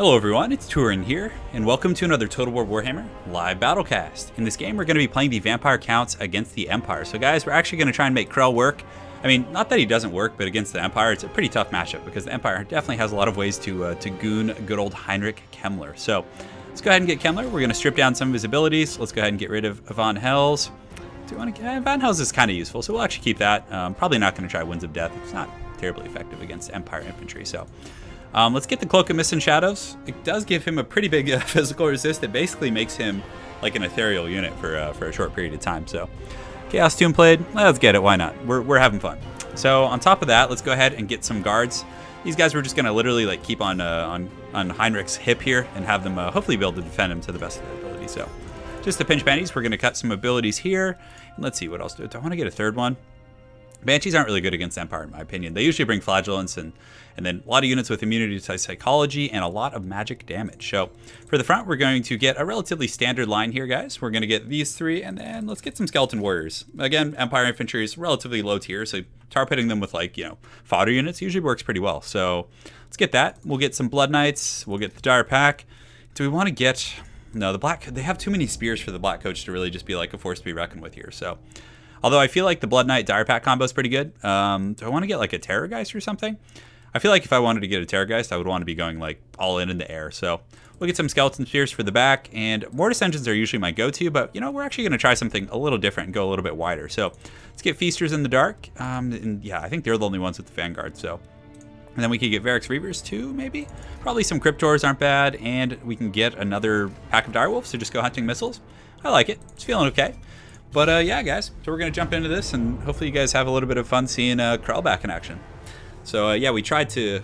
Hello everyone, it's Turin here, and welcome to another Total War Warhammer live battlecast. In this game, we're going to be playing the Vampire Counts against the Empire. So guys, we're actually going to try and make Krell work. I mean, not that he doesn't work, but against the Empire, it's a pretty tough matchup because the Empire definitely has a lot of ways to goon good old Heinrich Kemmler. So let's go ahead and get Kemmler. We're going to strip down some of his abilities. Let's go ahead and get rid of Von Hels. Do you want to get Von Hels is kind of useful, so we'll actually keep that. Probably not going to try Winds of Death. It's not terribly effective against Empire infantry, so. Let's get the Cloak of Mist and Shadows. It does give him a pretty big physical resist. It basically makes him like an ethereal unit for a short period of time. So, Chaos Tomb Blade, let's get it. Why not? We're having fun. So on top of that, let's go ahead and get some guards. These guys we're just gonna literally like keep on Heinrich's hip here and have them hopefully be able to defend him to the best of their ability. So, just to pinch pennies, we're gonna cut some abilities here. And let's see what else. Do I want to get a third one? Banshees aren't really good against Empire, in my opinion. They usually bring Flagellants and then a lot of units with immunity to psychology and a lot of magic damage. So for the front, we're going to get a relatively standard line here, guys. We're going to get these three, and then let's get some Skeleton Warriors. Again, Empire Infantry is relatively low tier, so tar pitting them with like, fodder units usually works pretty well. So let's get that. We'll get some Blood Knights. We'll get the Dire Pack. Do we want to get... No, the Black... They have too many spears for the Black Coach to really just be like a force to be reckoned with here, so... Although I feel like the Blood Knight Dire Pack combo is pretty good. Do I want to get like a Terrorgeist or something? I feel like if I wanted to get a Terrorgeist, I would want to be going like all in the air. So we'll get some Skeleton Spears for the back, and Mortis Engines are usually my go-to, but we're actually going to try something a little different and go a little bit wider. So let's get Feasters in the Dark. And yeah, I think they're the only ones with the Vanguard. So, and then we could get Varix Reavers too, maybe. Probably some Cryptors aren't bad, and we can get another pack of Direwolves to just go hunting missiles. I like it. It's feeling okay. But yeah, guys, so we're going to jump into this, and hopefully you guys have a little bit of fun seeing Krell back in action. So yeah, we tried to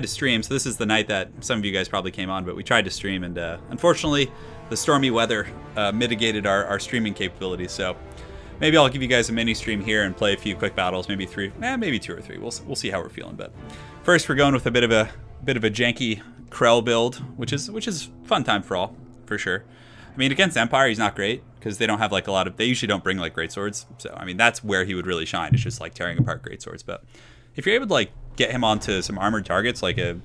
stream. So this is the night that some of you guys probably came on, but we tried to stream, and unfortunately, the stormy weather mitigated our streaming capabilities. So maybe I'll give you guys a mini stream here and play a few quick battles, maybe maybe two or three. We'll see how we're feeling. But first, we're going with a bit of a janky Krell build, which is fun time for all, for sure. I mean, against Empire, he's not great because they don't have like a lot of. They usually don't bring like great swords. So I mean, that's where he would really shine. It's just like tearing apart great swords. But if you're able to like get him onto some armored targets, like a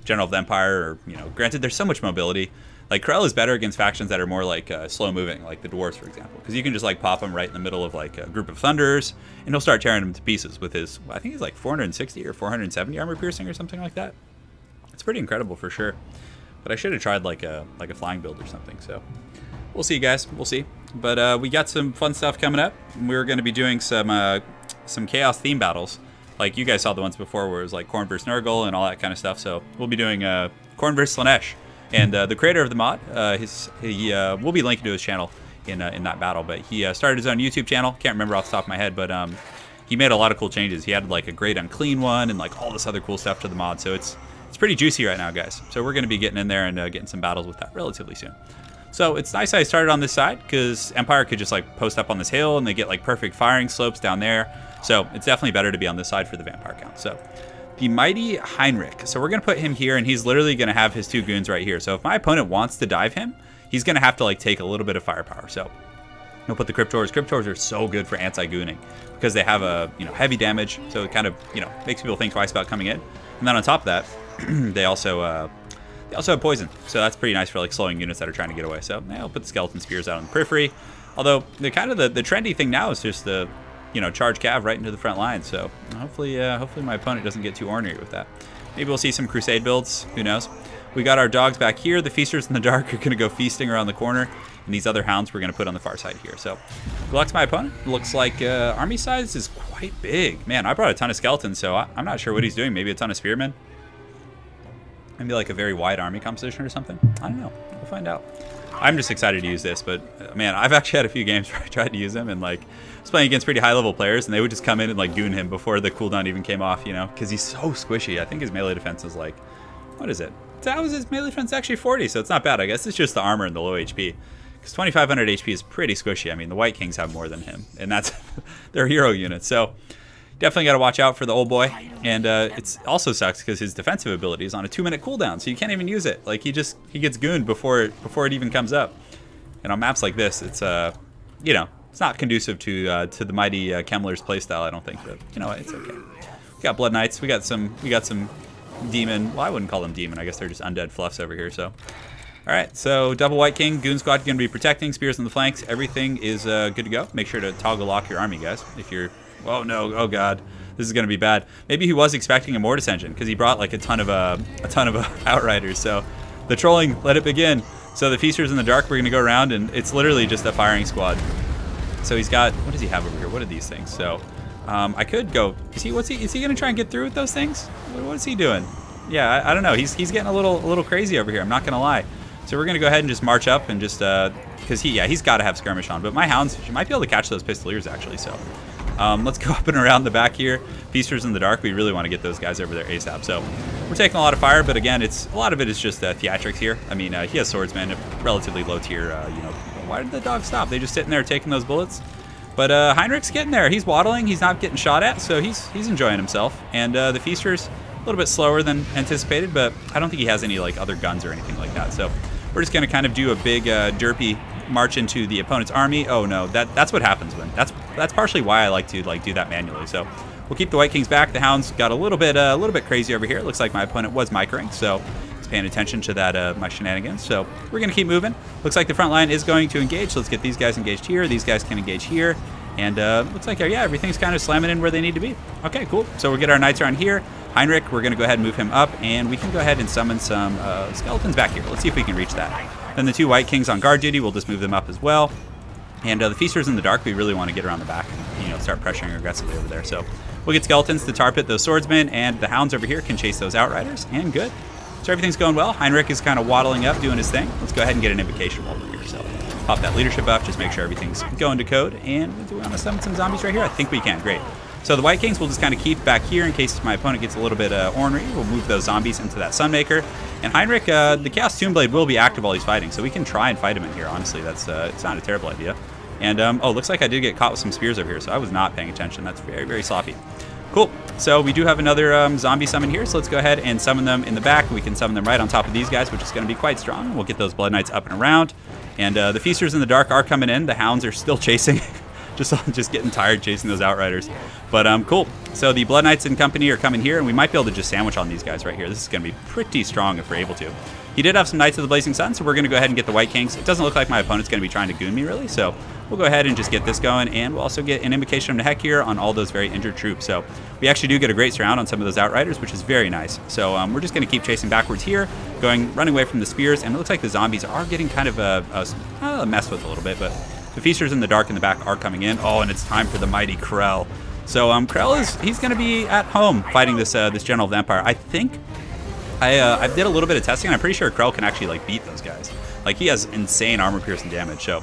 General of the Empire, or granted, there's so much mobility. Like Krell is better against factions that are more like slow moving, like the Dwarfs, for example, because you can just like pop him right in the middle of like a group of Thunders, and he'll start tearing them to pieces with his. I think he's like 460 or 470 armor piercing or something like that. It's pretty incredible for sure. But I should have tried like a flying build or something. So. We'll see, guys. We'll see. But we got some fun stuff coming up. We're going to be doing some Chaos theme battles. Like you guys saw the ones before where it was like Khorne vs. Nurgle and all that kind of stuff. So we'll be doing Khorne vs. Slaanesh. And the creator of the mod, we'll be linking to his channel in that battle. But he started his own YouTube channel. Can't remember off the top of my head, but he made a lot of cool changes. He added like a Great Unclean one and like all this other cool stuff to the mod. So it's pretty juicy right now, guys. So we're going to be getting in there and getting some battles with that relatively soon. So it's nice I started on this side because Empire could just like post up on this hill and they get like perfect firing slopes down there. So it's definitely better to be on this side for the Vampire Count. So the mighty Heinrich. So we're going to put him here, and he's literally going to have his two goons right here. So if my opponent wants to dive him, he's going to have to like take a little bit of firepower. So we'll put the Cryptors. Cryptors are so good for anti-gooning because they have a heavy damage. So it kind of makes people think twice about coming in. And then on top of that, they also have poison, so that's pretty nice for like slowing units that are trying to get away. So yeah, I'll put the Skeleton Spears out on the periphery. Although the trendy thing now is just the charge cav right into the front line. So hopefully my opponent doesn't get too ornery with that. Maybe we'll see some Crusade builds. Who knows? We got our dogs back here. The Feasters in the Dark are going to go feasting around the corner, and these other hounds we're going to put on the far side here. So good luck to my opponent. Looks like army size is quite big. Man, I brought a ton of skeletons, so I'm not sure what he's doing. Maybe a ton of spearmen. Maybe like a very wide army composition or something. I don't know. We'll find out. I'm just excited to use this, but man, I've actually had a few games where I tried to use him, and like I was playing against pretty high level players, and they would just come in and like goon him before the cooldown even came off, because he's so squishy. I think his melee defense is like, what is it? That was his melee defense actually 40, so it's not bad. I guess it's just the armor and the low HP. Because 2,500 HP is pretty squishy. I mean, the White Kings have more than him, and that's their hero units. So definitely got to watch out for the old boy. And it also sucks because his defensive ability is on a 2-minute cooldown, so you can't even use it. Like he gets gooned before it even comes up. And on maps like this, it's it's not conducive to the mighty Kemmler's playstyle, I don't think. But it's okay. We got Blood Knights. We got some demon. Well, I wouldn't call them demon. I guess they're just undead fluffs over here. So, all right. So double White King, Goon Squad going to be protecting. Spears on the flanks. Everything is good to go. Make sure to toggle lock your army, guys. If you're, oh no, oh god, this is going to be bad. Maybe he was expecting a Mortis engine because he brought like a ton of Outriders. So the trolling, let it begin. So the Feasters in the Dark, we're going to go around, and it's literally just a firing squad. So he's got, what does he have over here? What are these things? So I could go, is he going to try and get through with those things? What is he doing? Yeah, I don't know. He's getting a little crazy over here. I'm not going to lie. So we're going to go ahead and just march up and just, because he's got to have skirmish on. But my Hounds might be able to catch those Pistoliers, actually. So let's go up and around the back here. Feasters in the Dark, we really want to get those guys over there ASAP. So we're taking a lot of fire, but again, a lot of it is just theatrics here. I mean, he has Swordsmen, relatively low tier, you know. Why did the dog stop? They just sitting there taking those bullets. But Heinrich's getting there. He's waddling. He's not getting shot at, so he's enjoying himself. And the Feasters, a little bit slower than anticipated, but I don't think he has any like other guns or anything like that. So we're just going to kind of do a big derpy march into the opponent's army. Oh no, that's what happens when that's partially why I like to do that manually. So we'll keep the White Kings back. The Hounds got a little bit crazy over here. It looks like my opponent was microing, so paying attention to that my shenanigans. So we're going to keep moving. Looks like the front line is going to engage. So let's get these guys engaged here. These guys can engage here. And looks like, yeah, everything's kind of slamming in where they need to be. Okay, cool. So we'll get our knights around here. Heinrich, we're going to go ahead and move him up. And we can go ahead and summon some skeletons back here. Let's see if we can reach that. Then the 2 White Kings on guard duty, we'll just move them up as well. And the Feasters in the Dark, we really want to get around the back and, you know, start pressuring aggressively over there. So we'll get skeletons to tar pit those swordsmen. And the Hounds over here can chase those Outriders. And good. So everything's going well. Heinrich is kind of waddling up, doing his thing. Let's go ahead and get an invocation over here. So pop that leadership buff, just make sure everything's going to code. And do we want to summon some zombies right here? I think we can. Great. So the White Kings will just kind of keep back here in case my opponent gets a little bit ornery. We'll move those zombies into that Sunmaker. And Heinrich, the Chaos Toonblade will be active while he's fighting, so we can try and fight him in here. Honestly, that's it's not a terrible idea. And oh, looks like I did get caught with some spears over here, so I was not paying attention. That's very, very sloppy. Cool. So we do have another zombie summon here, so let's go ahead and summon them in the back. We can summon them right on top of these guys, which is going to be quite strong. We'll get those Blood Knights up and around. And the Feasters in the Dark are coming in. The Hounds are still chasing. just getting tired chasing those Outriders. But cool. So the Blood Knights and company are coming here, and we might be able to just sandwich on these guys right here. This is going to be pretty strong if we're able to. He did have some Knights of the Blazing Sun, so we're going to go ahead and get the White Kings. It doesn't look like my opponent's going to be trying to goon me, really, so we'll go ahead and just get this going, and we'll also get an invocation from the heck here on all those very injured troops. So we actually do get a great surround on some of those Outriders, which is very nice. So we're just going to keep chasing backwards here, running away from the spears, and it looks like the zombies are getting kind of messed with a little bit, but the Feasters in the Dark in the back are coming in. Oh, and it's time for the mighty Krell. So Krell he's going to be at home fighting this General of the Empire. I think I did a little bit of testing, and I'm pretty sure Krell can actually like beat those guys. Like, he has insane armor piercing damage. So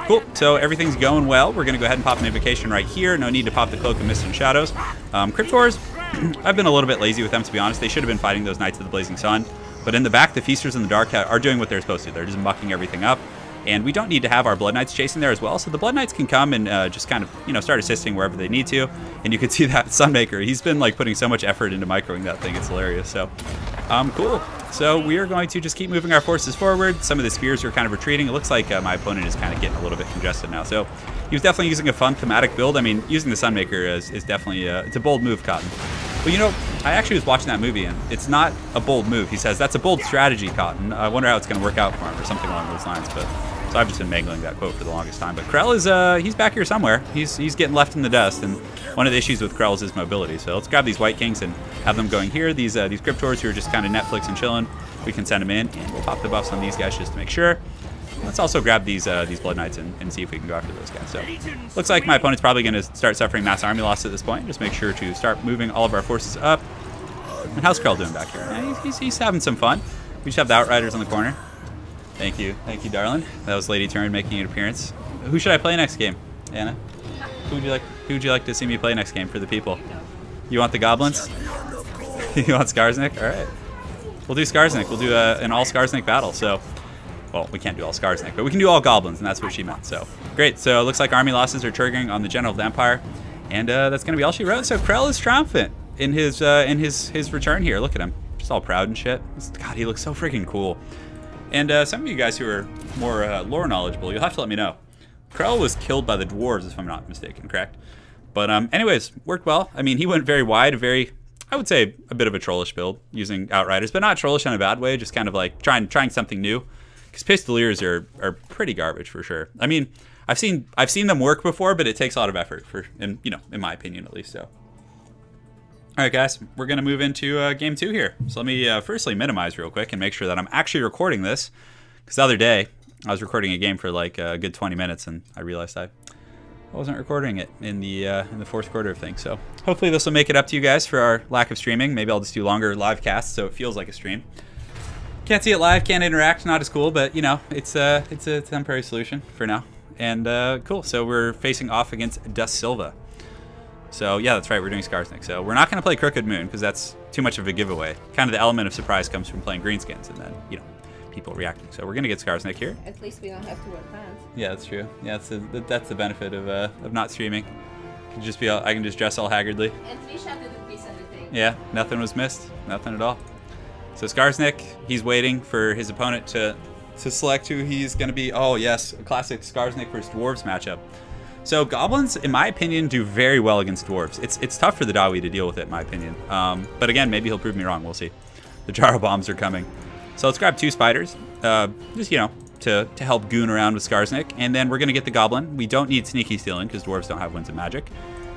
cool. So everything's going well. We're going to go ahead and pop an invocation right here. No need to pop the Cloak of Mist and Shadows. Cryptors, I've been a little bit lazy with them, to be honest. They should have been fighting those Knights of the Blazing Sun. But in the back, the Feasters in the Dark are doing what they're supposed to. They're just mucking everything up. And we don't need to have our Blood Knights chasing there as well. So the Blood Knights can come and just kind of, you know, start assisting wherever they need to. And you can see that Sunmaker, he's been like putting so much effort into microing that thing. It's hilarious. So cool. So we are going to just keep moving our forces forward. Some of the spears are kind of retreating. It looks like my opponent is kind of getting a little bit congested now. So he was definitely using a fun thematic build. I mean, using the Sunmaker is definitely it's a bold move, Cotton. But you know, I actually was watching that movie, and it's not a bold move. He says, that's a bold strategy, Cotton. I wonder how it's going to work out for him, or something along those lines. But so I've just been mangling that quote for the longest time. But Krell is he's back here somewhere. He's getting left in the dust, and one of the issues with Krell is his mobility. So let's grab these White Kings and have them going here. These Cryptors who are just kind of Netflix and chilling, we can send them in, and we'll pop the buffs on these guys just to make sure. Let's also grab these Blood Knights and see if we can go after those guys. So looks like my opponent's probably going to start suffering mass army loss at this point. Just make sure to start moving all of our forces up. And how's Krell doing back here? He's having some fun. We just have the Outriders on the corner. Thank you, darling. That was Lady Turin making an appearance. Who should I play next game, Anna? Who would you like to see me play next game for the people? You want the goblins? You want Skarsnik? All right, we'll do Skarsnik. We'll do an all Skarsnik battle. So, well, we can't do all Skarsnik, but we can do all goblins, and that's what she meant. So great. So it looks like army losses are triggering on the General of the Empire, and that's gonna be all she wrote. So Krell is triumphant in his return here. Look at him, just all proud and shit. God, he looks so freaking cool. And some of you guys who are more lore knowledgeable, you'll have to let me know. Krell was killed by the Dwarves, if I'm not mistaken, correct? But anyways, worked well. I mean, he went very wide, very, I would say a bit of a trollish build using Outriders, but not trollish in a bad way, just kind of like trying something new. Because Pistoliers are pretty garbage for sure. I mean, I've seen them work before, but it takes a lot of effort in my opinion at least. So, all right, guys, we're gonna move into game 2 here. So let me firstly minimize real quick and make sure that I'm actually recording this. Because the other day I was recording a game for like a good 20 minutes, and I realized I wasn't recording it in the fourth quarter of things. So hopefully this will make it up to you guys for our lack of streaming. Maybe I'll just do longer live casts so it feels like a stream. Can't see it live, can't interact, not as cool, but you know, it's a temporary solution for now. And cool, so we're facing off against Da Silva. So yeah, that's right, we're doing Skarsnik. So we're not gonna play Crooked Moon because that's too much of a giveaway. Kind of the element of surprise comes from playing Greenskins and then, you know, people reacting. So we're gonna get Skarsnik here. At least we don't have to wear pants. Yeah, that's true. Yeah, that's the benefit of not streaming. I can just dress all haggardly. And Trisha didn't miss anything. Yeah, nothing was missed, nothing at all. So Skarsnik, he's waiting for his opponent to select who he's going to be. Oh yes, a classic Skarsnik versus Dwarves matchup. So Goblins, in my opinion, do very well against Dwarves. It's tough for the Dawi to deal with it, in my opinion. But again, maybe he'll prove me wrong. We'll see. The Jaro Bombs are coming. So let's grab 2 spiders, just, you know, to help goon around with Skarsnik. And then we're going to get the Goblin. We don't need Sneaky Stealing because Dwarves don't have Winds of Magic.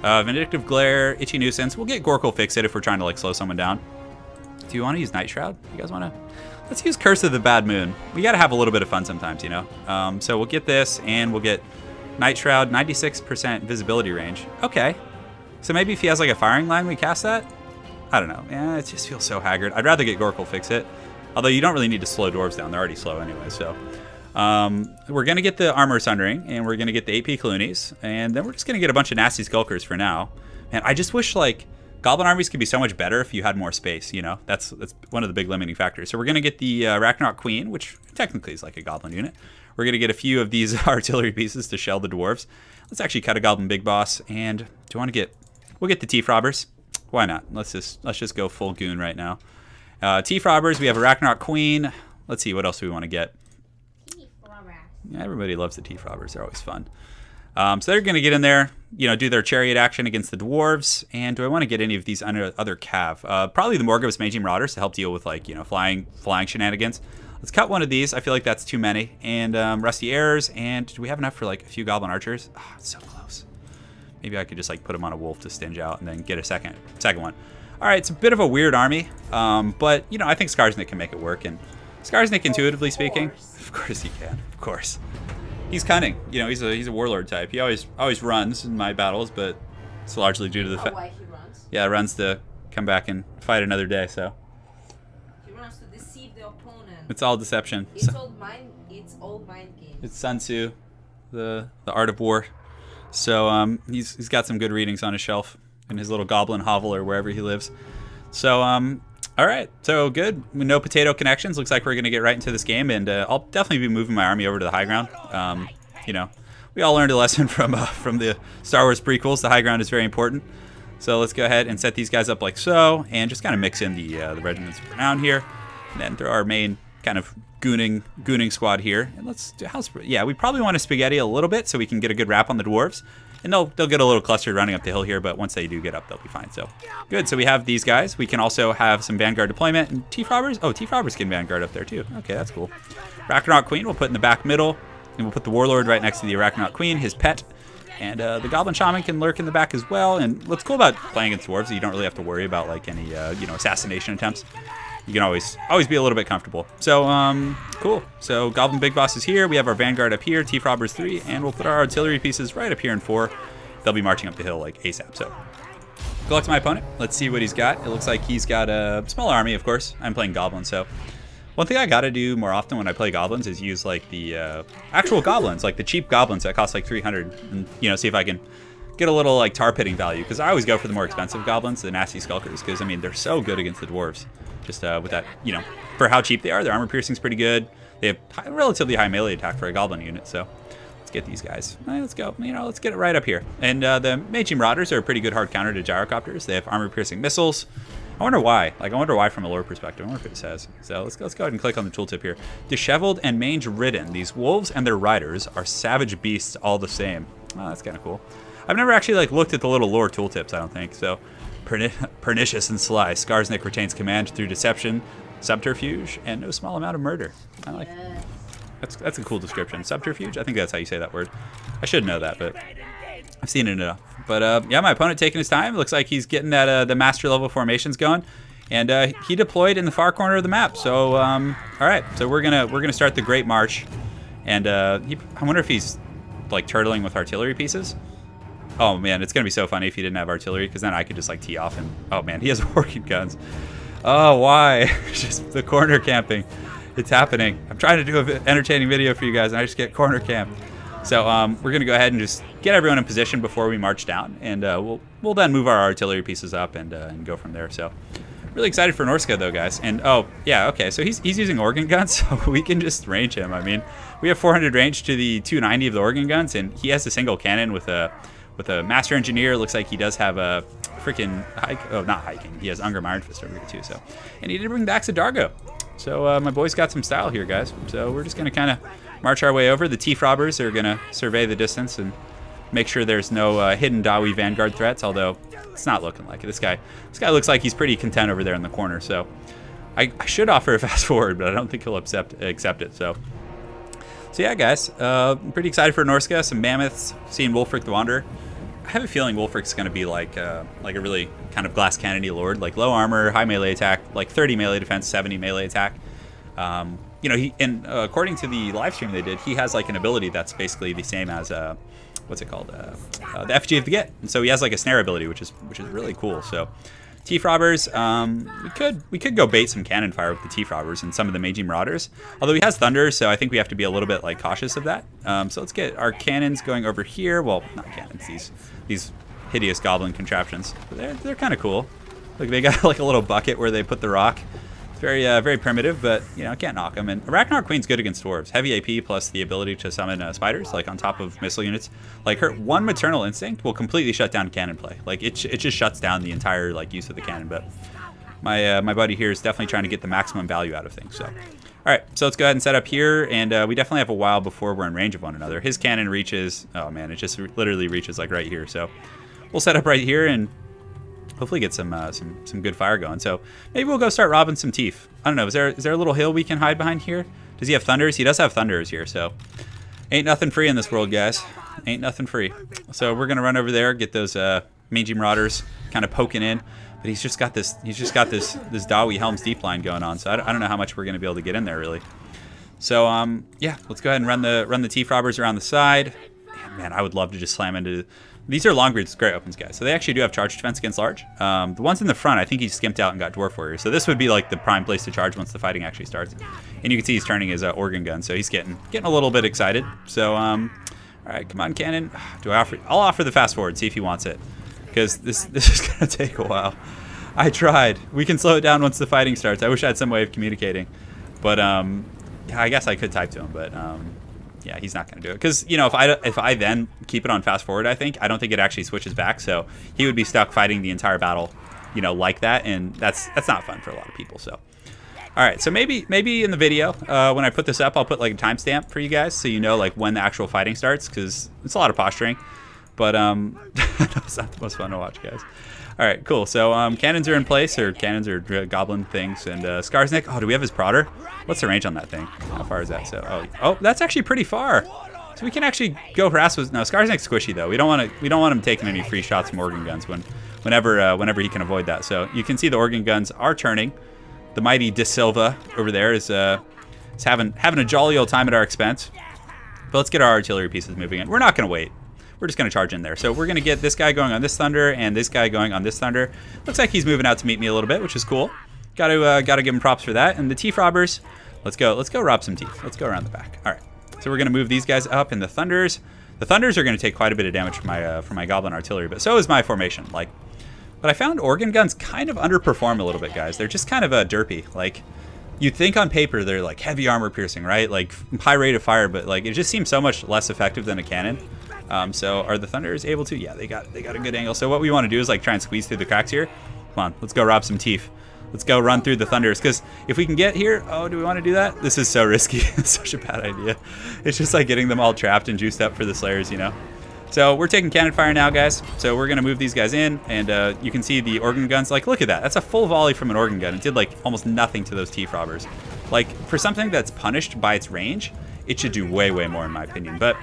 Vindictive Glare, Itchy Nuisance. We'll get Gorkle Fix It if we're trying to like slow someone down. Do you want to use Night Shroud? You guys want to? Let's use Curse of the Bad Moon. We got to have a little bit of fun sometimes, you know? So we'll get this, and we'll get Night Shroud, 96% visibility range. Okay. So maybe if he has like a firing line, we cast that? I don't know. Yeah, it just feels so haggard. I'd rather get Gorkle Fix It. Although you don't really need to slow Dwarves down. They're already slow anyway, so. We're going to get the Armor Sundering, and we're going to get the AP Cloonies, and then we're just going to get a bunch of nasty Skulkers for now. And I just wish, like, Goblin armies could be so much better if you had more space, you know? That's one of the big limiting factors. So we're going to get the Ragnarok Queen, which technically is like a Goblin unit. We're going to get a few of these artillery pieces to shell the Dwarves. Let's actually cut a Goblin Big Boss, and do you want to get... We'll get the Tief Robbers. Why not? Let's just go full goon right now. Tief Robbers, we have a Ragnarok Queen. Let's see, what else do we want to get? Yeah, everybody loves the Tief Robbers. They're always fun. So they're going to get in there, you know, do their chariot action against the Dwarves. And do I want to get any of these other cav? Probably the Morgos Maging Marauders to help deal with, like, you know, flying shenanigans. Let's cut one of these. I feel like that's too many. And Rusty Errors. And do we have enough for, like, a few Goblin Archers? Oh, it's so close. Maybe I could just, like, put them on a wolf to stinge out and then get a second one. All right, it's a bit of a weird army. But, you know, I think Skarsnik can make it work. And Skarsnik, intuitively speaking, of course he can. Of course. He's cunning, you know. He's a warlord type. He always runs in my battles, but it's largely due to the fact. Why he runs? Yeah, runs to come back and fight another day. So he runs to deceive the opponent. It's all deception. It's old mind games. It's Sun Tzu, the art of war. So he's got some good readings on his shelf in his little goblin hovel or wherever he lives. So all right, so good. With no potato connections, looks like we're going to get right into this game, and I'll definitely be moving my army over to the high ground. You know, we all learned a lesson from the Star Wars prequels. The high ground is very important. So let's go ahead and set these guys up like so, and just kind of mix in the regiments around here, and then throw our main kind of gooning squad here. And let's do house. Yeah, we probably want to spaghetti a little bit so we can get a good wrap on the Dwarves. And they'll get a little cluster running up the hill here, but once they do get up, they'll be fine. So good. So we have these guys. We can also have some Vanguard deployment. And Tief Robbers? Oh, Tief Robbers can Vanguard up there too. Okay, that's cool. Ragnarok Queen we'll put in the back middle. And we'll put the Warlord right next to the Ragnarok Queen, his pet. And the Goblin Shaman can lurk in the back as well. And what's cool about playing against Dwarves is you don't really have to worry about like any you know, assassination attempts. You can always be a little bit comfortable. So, cool. So Goblin Big Boss is here. We have our Vanguard up here, Tief Robbers 3, and we'll put our artillery pieces right up here in 4. They'll be marching up the hill like ASAP. So, good luck to my opponent. Let's see what he's got. It looks like he's got a small army, of course. I'm playing Goblins, so one thing I gotta do more often when I play Goblins is use like the actual Goblins, like the cheap Goblins that cost like 300, and you know, see if I can get a little like tar pitting value, because I always go for the more expensive Goblins, the nasty Skulkers, because I mean they're so good against the Dwarves. Just with that, you know, for how cheap they are, their armor piercing's pretty good. They have relatively high melee attack for a Goblin unit, so let's get these guys. All right, let's go. You know, let's get it right up here. And the Maging Marauders are a pretty good hard counter to Gyrocopters. They have armor piercing missiles. I wonder why. Like, I wonder why from a lore perspective. I wonder if it says. So let's go ahead and click on the tooltip here. Disheveled and mange ridden. These wolves and their riders are savage beasts all the same. Oh, that's kind of cool. I've never actually like looked at the little lore tooltips, I don't think. So Pernicious and sly, Skarsnik retains command through deception, subterfuge, and no small amount of murder. I like that's a cool description. Subterfuge? I think that's how you say that word. I should know that, but I've seen it enough. But yeah, my opponent taking his time. It looks like he's getting that the master level formations going. And he deployed in the far corner of the map. So all right, so we're gonna start the Great March. And I wonder if he's like turtling with artillery pieces. Oh man, it's gonna be so funny if he didn't have artillery, because then I could just like tee off and oh man, he has organ guns. Oh, why? Just the corner camping. It's happening. I'm trying to do an entertaining video for you guys, and I just get corner camped. So we're gonna go ahead and just get everyone in position before we march down, and we'll then move our artillery pieces up and go from there. So really excited for Norska though, guys. And oh yeah, okay. So he's using organ guns, so we can just range him. I mean, we have 400 range to the 290 of the organ guns, and he has a single cannon with a master engineer. Looks like he does have a freaking not hiking. He has Ungrim Iron Fist over here too. So, and he did bring back Dargo. So my boy's got some style here, guys. So we're just gonna kind of march our way over. The Tief robbers are gonna survey the distance and make sure there's no hidden Dawi Vanguard threats. Although it's not looking like it. This guy looks like he's pretty content over there in the corner. So I should offer a fast forward, but I don't think he'll accept it. So yeah, guys, I'm pretty excited for Norska. Some mammoths. Seeing Wulfric the Wanderer. I have a feeling Wulfric's going to be like a really kind of glass cannony lord, like low armor, high melee attack, like 30 melee defense, 70 melee attack. You know, according to the live stream they did, he has like an ability that's basically the same as what's it called, the effigy of the Git. And so he has like a snare ability, which is really cool. So Tief robbers, we could go bait some cannon fire with the Tief robbers and some of the Magi Marauders. Although he has thunder, so I think we have to be a little bit like cautious of that. So let's get our cannons going over here. Well, not cannons, these hideous goblin contraptions. They're kind of cool. Look, they got like a little bucket where they put the rock. It's very primitive, but you know, can't knock them. And Arachnar Queen's good against dwarves. Heavy AP plus the ability to summon spiders, like on top of missile units. Like her one maternal instinct will completely shut down cannon play. Like it just shuts down the entire like use of the cannon. But my buddy here is definitely trying to get the maximum value out of things. So all right, so let's go ahead and set up here, and we definitely have a while before we're in range of one another. His cannon reaches, oh man, it just literally reaches like right here. So we'll set up right here and hopefully get some good fire going. So maybe we'll go start robbing some Tief. I don't know. Is there a little hill we can hide behind here? Does he have thunders? He does have thunders here. So ain't nothing free in this world, guys. Ain't nothing free. So we're gonna run over there, get those Magi Marauders kind of poking in. But he's just got this Dawi Helm's Deep line going on. So I don't know how much we're gonna be able to get in there really. So yeah, let's go ahead and run the Tief robbers around the side. Man, I would love to just slam into. These are Longbeard's great opens, guys. So they actually do have charge defense against large. The ones in the front, I think he skimped out and got Dwarf Warrior. So this would be like the prime place to charge once the fighting actually starts. And you can see he's turning his organ gun, so he's getting a little bit excited. So all right, come on, cannon. I'll offer the fast forward, see if he wants it, because this is gonna take a while. I tried. We can slow it down once the fighting starts. I wish I had some way of communicating, but yeah, I guess I could type to him, but yeah, he's not going to do it because, you know, if I then keep it on fast forward, I don't think it actually switches back, so he would be stuck fighting the entire battle, you know, like that, and that's not fun for a lot of people. So all right, so maybe in the video when I put this up, I'll put like a timestamp for you guys so you know like when the actual fighting starts, because it's a lot of posturing, but it's not the most fun to watch, guys. All right, cool. So cannons are in place, or cannons are goblin things, and Skarsnik. Oh, do we have his prodder? What's the range on that thing? How far is that? So oh, that's actually pretty far. So we can actually go harass with. No, Skarsnik's squishy though. We don't want him taking any free shots from organ guns whenever he can avoid that. So you can see the organ guns are turning. The mighty De Silva over there is having a jolly old time at our expense. But let's get our artillery pieces moving in. We're not gonna wait. We're just going to charge in there. So we're going to get this guy going on this thunder and this guy going on this thunder. Looks like he's moving out to meet me a little bit, which is cool. Got to give him props for that. And the Tief robbers, let's go rob some Tief. Let's go around the back. All right. So we're going to move these guys up in the thunders. The thunders are going to take quite a bit of damage from my goblin artillery, but so is my formation. But I found organ guns kind of underperform a little bit, guys. They're just kind of derpy. Like, you'd think on paper they're like heavy armor piercing, right? Like high rate of fire, but like it just seems so much less effective than a cannon. So are the Thunders able to? Yeah, they got a good angle. So what we want to do is like try and squeeze through the cracks here. Come on, let's go rob some Tief. Let's go run through the Thunders, because if we can get here, oh, do we want to do that? This is so risky. It's such a bad idea. It's just like getting them all trapped and juiced up for the Slayers, you know. So we're taking cannon fire now, guys. So we're going to move these guys in, and you can see the organ guns. Like, look at that. That's a full volley from an organ gun. It did, like, almost nothing to those Tief robbers. Like, for something that's punished by its range, it should do way, way more, in my opinion. But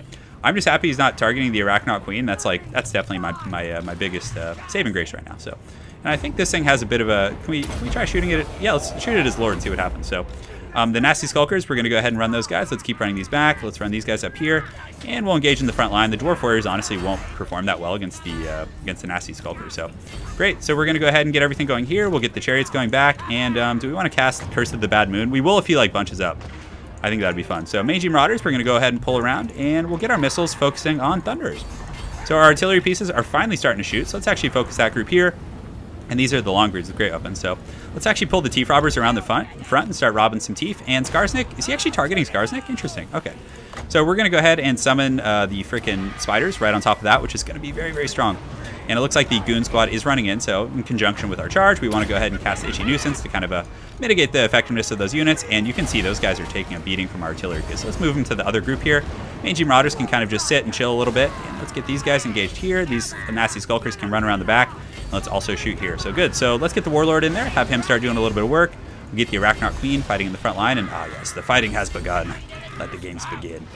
I'm just happy he's not targeting the Arachnaut Queen. That's definitely my biggest saving grace right now. So, and I think this thing has a bit of a... Can we try shooting it? Yeah, let's shoot it as Lord and see what happens. So, the Nasty Skulkers, we're going to go ahead and run those guys. Let's keep running these back. Let's run these guys up here, and we'll engage in the front line. The Dwarf Warriors honestly won't perform that well against the Nasty Skulkers. So, great. So we're going to go ahead and get everything going here. We'll get the Chariots going back, and do we want to cast Curse of the Bad Moon? We will if he, like, bunches up. I think that'd be fun. So, Mangy Marauders, we're going to go ahead and pull around, and we'll get our missiles focusing on Thunderers. So our artillery pieces are finally starting to shoot, so let's actually focus that group here. And these are the long breeds with great weapons. So let's actually pull the Tief robbers around the front and start robbing some Tief. And Skarsnik, is he actually targeting Skarsnik? Interesting. Okay. So we're going to go ahead and summon the freaking spiders right on top of that, which is going to be very, very strong. And it looks like the Goon Squad is running in. So in conjunction with our charge, we want to go ahead and cast Itchy Nuisance to kind of mitigate the effectiveness of those units. And you can see those guys are taking a beating from our artillery. So let's move them to the other group here. Mangy Marauders can kind of just sit and chill a little bit. And let's get these guys engaged here. These Nasty Skulkers can run around the back. Let's also shoot here. So good. So let's get the Warlord in there, have him start doing a little bit of work. We get the Arachnaut Queen fighting in the front line, and yes, the fighting has begun. Let the games begin.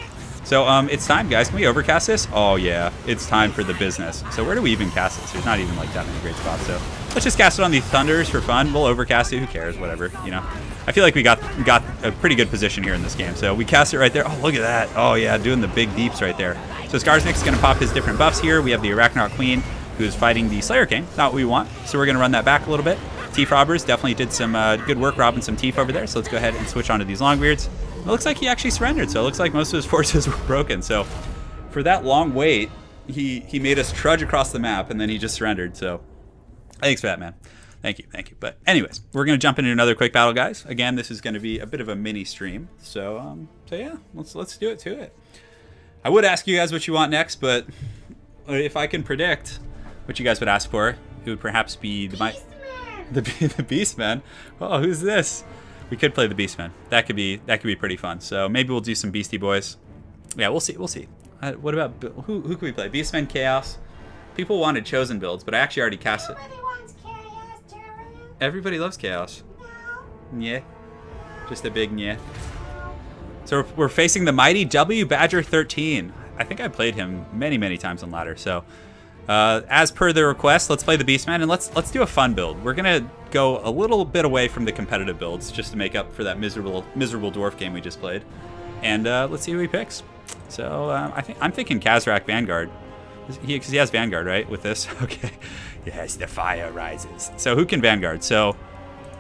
So it's time, guys. Can we overcast this? Oh yeah, it's time for the business. So where do we even cast this? There's not even like that many great spots. So let's just cast it on the Thunders for fun. We'll overcast it. Who cares? Whatever. You know. I feel like we got a pretty good position here in this game. So we cast it right there. Oh, look at that. Oh yeah, doing the big deeps right there. So Skarsnik's gonna pop his different buffs here. We have the Arachnaut Queen, who's fighting the Slayer King. Not what we want. So we're going to run that back a little bit. Tief robbers definitely did some good work robbing some Tief over there. So let's go ahead and switch on to these Longbeards. It looks like he actually surrendered. So it looks like most of his forces were broken. So for that long wait, he made us trudge across the map, and then he just surrendered. So thanks for that, man. Thank you, thank you. But anyways, we're going to jump into another quick battle, guys. Again, this is going to be a bit of a mini stream. So yeah, let's do it to it. I would ask you guys what you want next, but if I can predict what you guys would ask for, it would perhaps be the Beastmen. Oh, who's this? We could play the Beastmen. That could be pretty fun. So maybe we'll do some Beastie Boys. Yeah, we'll see. We'll see. What about who could we play? Beastmen, Chaos. People wanted Chosen builds, but I actually already cast it. Everybody wants Chaos, Turin. Everybody loves Chaos. No. Yeah. Just a big yeah. So we're facing the mighty W Badger 13. I think I played him many, many times on ladder. So. As per the request, let's play the Beastman, and let's do a fun build. We're gonna go a little bit away from the competitive builds just to make up for that miserable dwarf game we just played, and let's see who he picks. So I'm thinking Khazrak Vanguard, because he has Vanguard, right? With this, okay. Yes, the fire rises. So who can Vanguard? So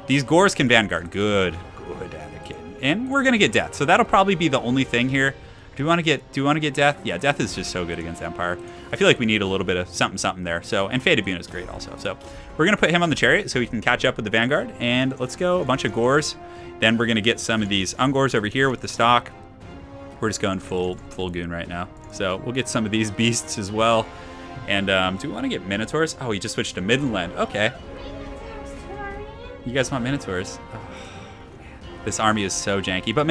these Gores can Vanguard. Good, Anakin, and we're gonna get Death. So that'll probably be the only thing here. Do we want to get Death? Yeah, Death is just so good against Empire. I feel like we need a little bit of something there. So, and Faded Bune is great also. So we're gonna put him on the Chariot so we can catch up with the Vanguard, and let's go a bunch of Gores. Then we're gonna get some of these Ungors over here with the stock. We're just going full goon right now. So we'll get some of these beasts as well. And do we want to get Minotaurs? Oh, we just switched to Midland. Okay. You guys want Minotaurs? Oh. This army is so janky, but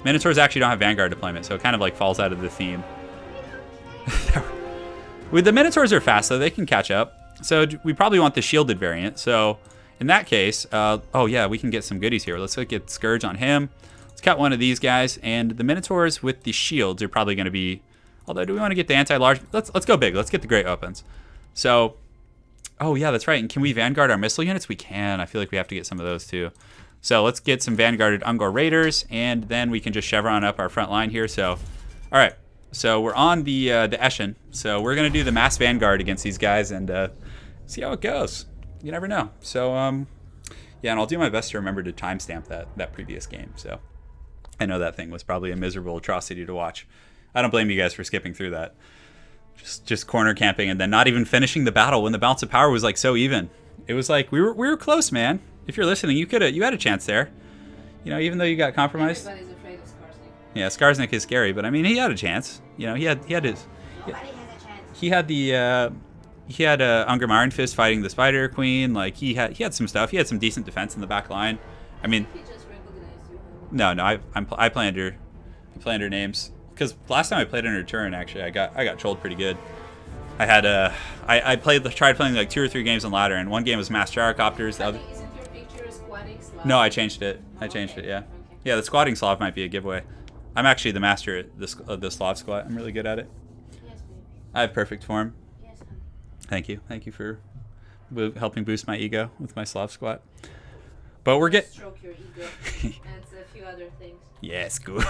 Minotaurs actually don't have Vanguard deployment, so it kind of like falls out of the theme. With the Minotaurs are fast, though. They can catch up. So we probably want the shielded variant. So in that case, oh yeah, we can get some goodies here. Let's get Scourge on him. Let's cut one of these guys, and the Minotaurs with the shields are probably going to be. Although, do we want to get the anti-large? Let's go big. Let's get the great weapons. So, oh yeah, that's right. And can we Vanguard our missile units? We can. I feel like we have to get some of those too. So let's get some Vanguarded Ungor Raiders, and then we can just chevron up our front line here. So, all right. So we're on the Eshin. So we're gonna do the mass Vanguard against these guys and see how it goes. You never know. So yeah, and I'll do my best to remember to timestamp that previous game. So I know that thing was probably a miserable atrocity to watch. I don't blame you guys for skipping through that. Just corner camping and then not even finishing the battle when the balance of power was like so even. It was like we were close, man. If you're listening, you had a chance there. You know, even though you got compromised. Everybody's afraid of Skarsnik. Yeah, Skarsnik is scary, but I mean, he had a chance. You know, he had his. Nobody has a chance. He had Ungrim Iron Fist fighting the Spider Queen. Like he had some stuff. He had some decent defense in the back line. I mean, He just recognized you. no, I play under names because last time I played under Turin, actually, I got trolled pretty good. I had tried playing like 2 or 3 games on ladder, and one game was mass gyrocopters. The other. Isn't your picture squatting Slav? No, I changed it. I changed it. Yeah. Okay. Yeah, the squatting Slav might be a giveaway. I'm actually the master at the Slav squat. I'm really good at it. Yes, baby. I have perfect form. Yes, honey. Thank you. Thank you for helping boost my ego with my Slav squat. But we're getting. Stroke your ego and a few other things. Yes, good.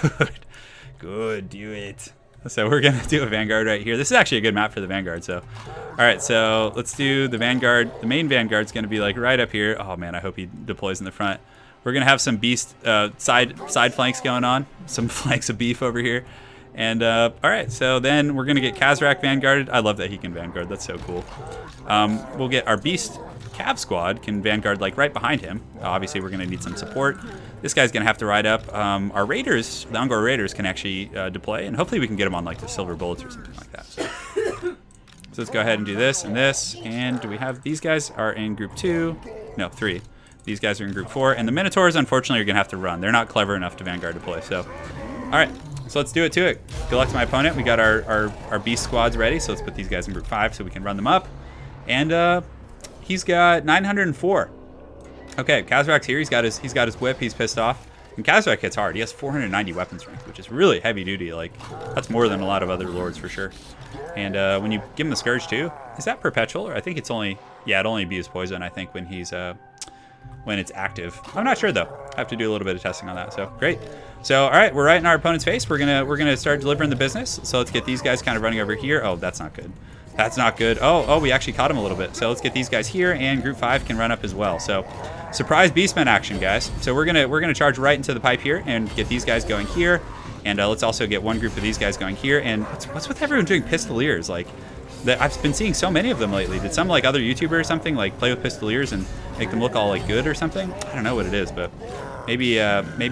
Good, do it. So we're going to do a Vanguard right here. This is actually a good map for the Vanguard. So, all right, so let's do the Vanguard. The main Vanguard's going to be like right up here. Oh, man, I hope he deploys in the front. We're going to have some beast side flanks going on. Some flanks of beef over here. And, all right, so then we're going to get Kazrak Vanguarded. I love that he can Vanguard. That's so cool. We'll get our Beast Cav squad can Vanguard like right behind him. Obviously, we're going to need some support. This guy's going to have to ride up. Our Raiders, the Ungor Raiders, can actually deploy, and hopefully we can get them on like the Silver Bullets or something like that. So let's go ahead and do this and this. And do we have these guys are in group 2? No, 3. These guys are in group 4. And the Minotaurs, unfortunately, are going to have to run. They're not clever enough to Vanguard deploy. So, all right. So let's do it to it. Good luck to my opponent. We got our Beast squads ready. So let's put these guys in group 5 so we can run them up. And he's got 904. Okay, Kazrak's here. He's got his whip. He's pissed off. And Kazrak hits hard. He has 490 weapon strength, which is really heavy duty. Like, that's more than a lot of other lords for sure. And when you give him the Scourge too, is that perpetual? Or I think it's only, yeah, it only abuse poison, I think, when he's when it's active. I'm not sure though. I have to do a little bit of testing on that. So great. So all right, we're right in our opponent's face. We're gonna start delivering the business. So let's get these guys kind of running over here. Oh, that's not good. That's not good. Oh, we actually caught him a little bit. So let's get these guys here, and group 5 can run up as well. So surprise Beastmen action, guys. So we're gonna charge right into the pipe here and get these guys going here. And let's also get one group of these guys going here. And what's with everyone doing pistoliers? Like, I've been seeing so many of them lately. Did some like other YouTuber or something like play with pistoliers and make them look all like good or something? I don't know what it is, but maybe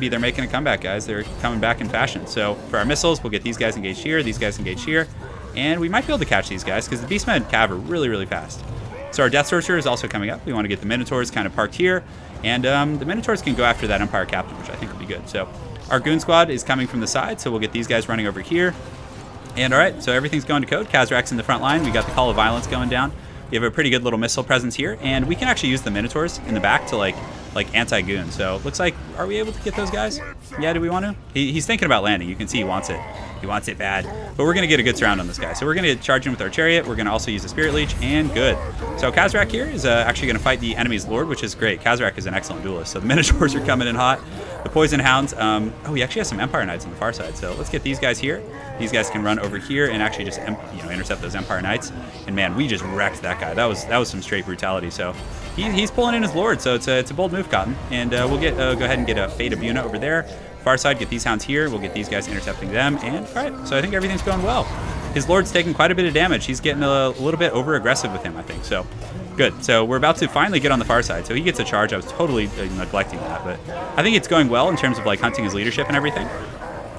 they're making a comeback, guys. They're coming back in fashion. So for our missiles, we'll get these guys engaged here, these guys engaged here, and we might be able to catch these guys because the Beastmen cav are really, really fast. So our Death Sorcerer is also coming up. We want to get the Minotaurs kind of parked here, and the Minotaurs can go after that Empire Captain, which I think will be good. So our Goon Squad is coming from the side, so we'll get these guys running over here. And all right, so everything's going to code. Kazrak's in the front line. We got the Call of Violence going down. We have a pretty good little missile presence here, and we can actually use the Minotaurs in the back to like anti-goon. So looks like, are we able to get those guys? Yeah, do we want to? He's thinking about landing. You can see he wants it. He wants it bad. But we're going to get a good surround on this guy. So we're going to charge him with our Chariot. We're going to also use the Spirit Leech, and good. So Kazrak here is actually going to fight the enemy's Lord, which is great. Kazrak is an excellent duelist. So the Minotaurs are coming in hot. The Poison Hounds, oh, he actually has some Empire Knights on the far side. So let's get these guys here. These guys can run over here and actually just intercept those Empire Knights. And man, we just wrecked that guy. That was some straight brutality. So he's pulling in his Lord. So it's a bold move, Cotton. And we'll get go ahead and get a Fate of Buna over there. Far side, get these hounds here. We'll get these guys intercepting them. And all right, so I think everything's going well. His Lord's taking quite a bit of damage. He's getting a little bit over aggressive with him, I think. So good. So we're about to finally get on the far side. So he gets a charge. I was totally neglecting that, but I think it's going well in terms of like hunting his leadership and everything.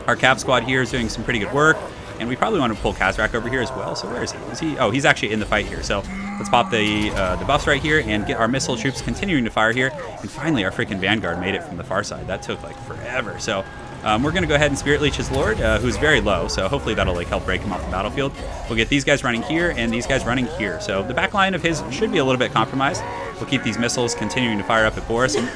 Our Cav squad here is doing some pretty good work, and we probably want to pull Kazrak over here as well. So where is he? Is he? Oh, he's actually in the fight here. So let's pop the buffs right here and get our missile troops continuing to fire here. And finally, our freaking Vanguard made it from the far side. That took like forever. So we're going to go ahead and Spirit Leech his Lord, who's very low. So hopefully that'll like help break him off the battlefield. We'll get these guys running here and these guys running here. So the back line of his should be a little bit compromised. We'll keep these missiles continuing to fire up at Boris, and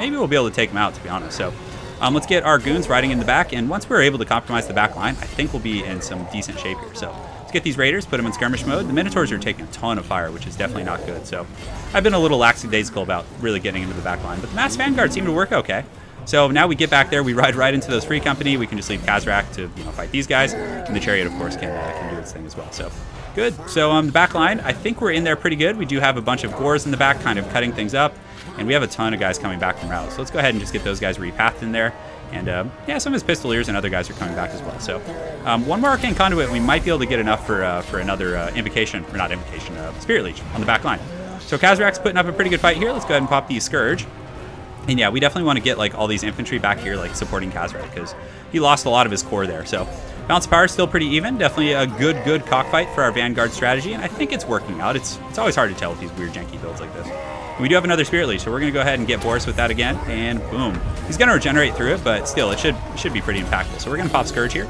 maybe we'll be able to take him out, to be honest. So let's get our goons riding in the back, and once we're able to compromise the back line, I think we'll be in some decent shape here. So let's get these Raiders, put them in skirmish mode. The Minotaurs are taking a ton of fire, which is definitely not good. So I've been a little lackadaisical about really getting into the back line, but the Mass Vanguard seemed to work okay. So now we get back there, we ride right into those free company. We can just leave Kazrak to fight these guys, and the Chariot, of course, can do its thing as well. So good. So the back line, I think we're in there pretty good. We do have a bunch of Gores in the back, kind of cutting things up, and we have a ton of guys coming back from route. So let's go ahead and just get those guys repathed in there. And yeah, some of his Pistoliers and other guys are coming back as well. So one more Arcane Conduit, we might be able to get enough for another Invocation, or not Invocation, Spirit Leech on the back line. So Kazrak's putting up a pretty good fight here. Let's go ahead and pop the Scourge. And yeah, we definitely want to get like all these infantry back here, like supporting Kazrak, because he lost a lot of his core there. So balance of power is still pretty even. Definitely a good cockfight for our Vanguard strategy, and I think it's working out. It's always hard to tell with these weird janky builds like this. And we do have another Spirit Leech, so we're going to go ahead and get Boris with that again, and boom. He's going to regenerate through it, but still, it should be pretty impactful. So we're going to pop Scourge here.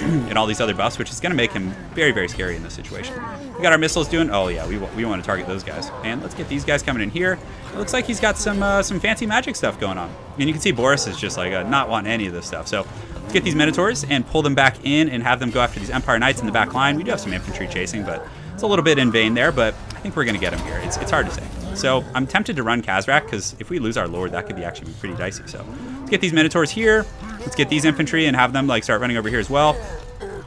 and all these other buffs, which is going to make him very, very scary in this situation. We got our missiles doing. Oh yeah, we want to target those guys. And let's get these guys coming in here. It looks like he's got some fancy magic stuff going on. And you can see Boris is just like not wanting any of this stuff. So let's get these Minotaurs and pull them back in and have them go after these Empire Knights in the back line. We do have some infantry chasing, but it's a little bit in vain there. But I think we're going to get him here. It's hard to say. So I'm tempted to run Khazrak, because if we lose our Lord, that could be actually pretty dicey. So let's get these Minotaurs here. Let's get these infantry and have them like start running over here as well.